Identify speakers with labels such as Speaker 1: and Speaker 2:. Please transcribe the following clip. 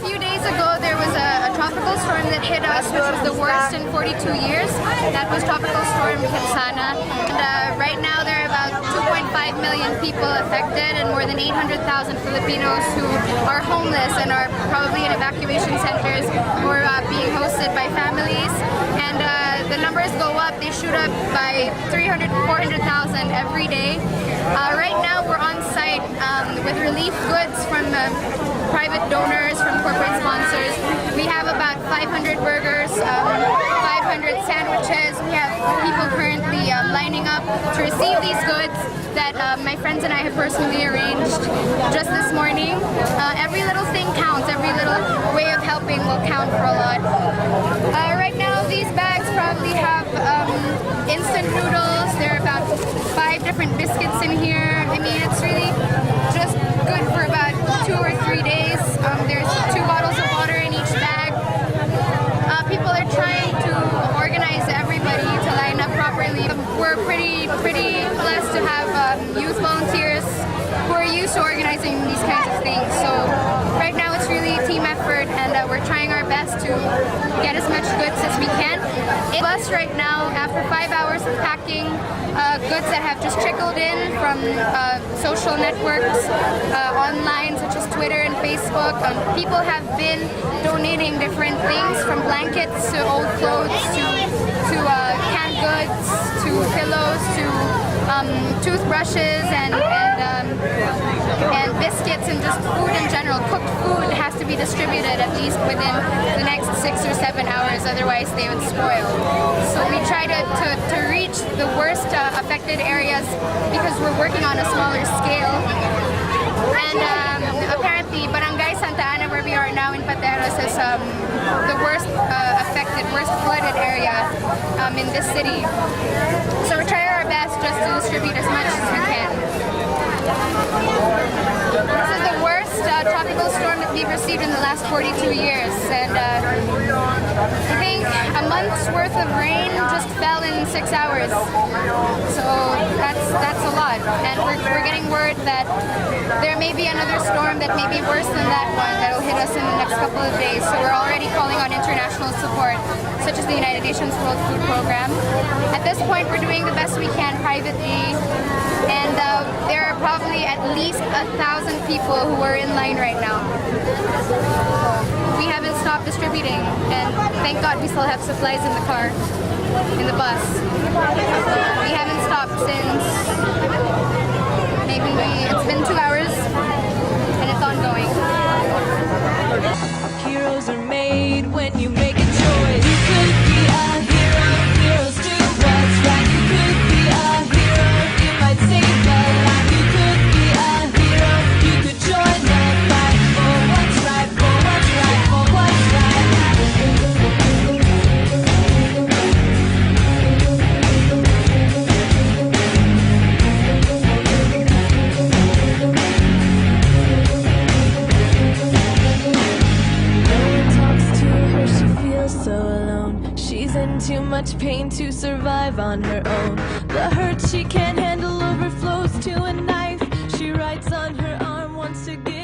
Speaker 1: few days ago, there was a tropical storm that hit us, which was the worst in 42 years. That was Tropical Storm Kitsana. And right now, there are about 2.5 million people affected and more than 800,000 Filipinos who are homeless and are probably in evacuation centers or being hosted by families. And the numbers go up, they shoot up by 300, 400,000 every day. Right now, we're on site with relief goods from private donors, from corporate sponsors. We have about 500 burgers, 500 sandwiches. We have people currently lining up to receive these goods that my friends and I have personally arranged just this morning. Every little thing counts. Every little way of helping will count for a lot. Right now, these bags probably have instant noodles. There are about 5 different biscuits in here. I mean, it's really just good for about 2 or 3 days. There's 2 bottles of water in each bag. People are trying to organize everybody to line up properly. We're pretty blessed to have youth volunteers who are used to organizing these kinds of things. So right now it's really a team effort, and we're trying our best to get as much goods as we can. In bus right now, after 5 hours of packing, goods that have just trickled in from social networks online, such as Twitter and Facebook. People have been donating different things, from blankets to old clothes to canned goods to pillows to toothbrushes and biscuits and just food in general. Cooked food has to be distributed at least within the next 6 or 7 hours, otherwise they would spoil. So we try to reach the worst affected areas because we're working on a smaller scale. And apparently Barangay Santa Ana, where we are now in Pateros, is the worst affected, worst flooded area in this city. So we're trying our best just to distribute as much as we can. This is the worst tropical storm that we've received in the last 42 years, and I think a month's worth of rain just fell in 6 hours. So that's a lot, and we're getting word that there may be another storm that may be worse than that one that will hit us in the next couple of days. So we're already calling on international support, such as the United Nations World Food Program. At this point, we're doing the best we can privately, and there are probably at least 1,000 people who are in line right now. We haven't stopped distributing, and thank God we still have supplies in the car, in the bus. We haven't stopped since it's been 2 hours, and it's ongoing.
Speaker 2: Heroes are made when you make a choice. You could be a hero, heroes do what's right. You could be a hero, you might save a life. You could be a hero, you could join the fight for what's right, for what's right, for what's right. Too much pain to survive on her own. The hurt she can't handle overflows to a knife she writes on her arm, wants to give